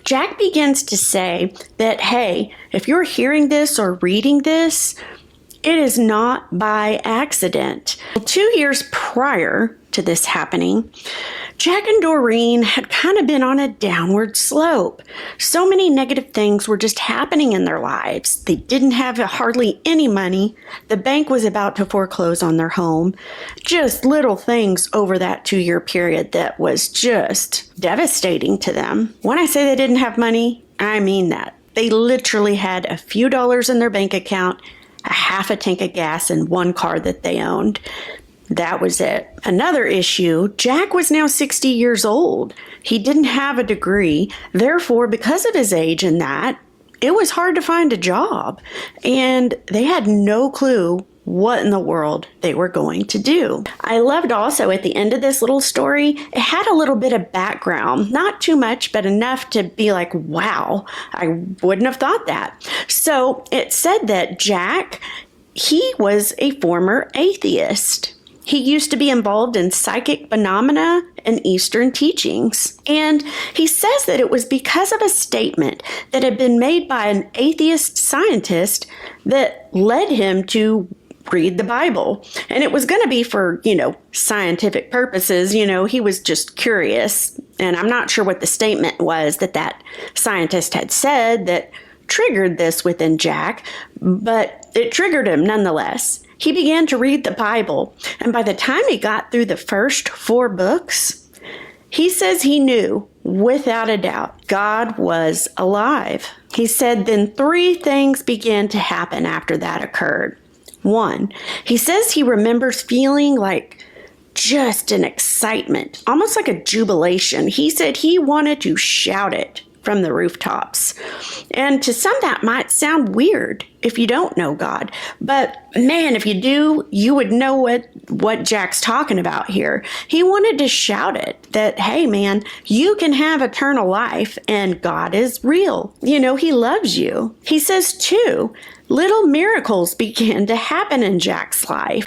Jack begins to say that, hey, if you're hearing this or reading this, it is not by accident. 2 years prior to this happening, Jack and Doreen had kind of been on a downward slope. So many negative things were just happening in their lives. They didn't have hardly any money. The bank was about to foreclose on their home. Just little things over that 2-year period that was just devastating to them. When I say they didn't have money, I mean that. They literally had a few dollars in their bank account, a half a tank of gas, and one car that they owned. That was it. Another issue, Jack was now 60 years old. He didn't have a degree. Therefore, because of his age and that, it was hard to find a job. And they had no clue what in the world they were going to do. I loved also at the end of this little story, it had a little bit of background. Not too much, but enough to be like, wow, I wouldn't have thought that. So it said that Jack, he was a former atheist. He used to be involved in psychic phenomena and Eastern teachings. And he says that it was because of a statement that had been made by an atheist scientist that led him to read the Bible. And it was going to be for, scientific purposes. He was just curious. And I'm not sure what the statement was that scientist had said that triggered this within Jack, but it triggered him nonetheless. He began to read the Bible, and by the time he got through the first 4 books, he says he knew, without a doubt, God was alive. He said then 3 things began to happen after that occurred. 1, he says he remembers feeling like just an excitement, almost like a jubilation. He said he wanted to shout it from the rooftops. And to some that might sound weird if you don't know God. But man, if you do, you would know what Jack's talking about here. He wanted to shout it that, hey man, you can have eternal life and God is real. He loves you. He says too, little miracles began to happen in Jack's life.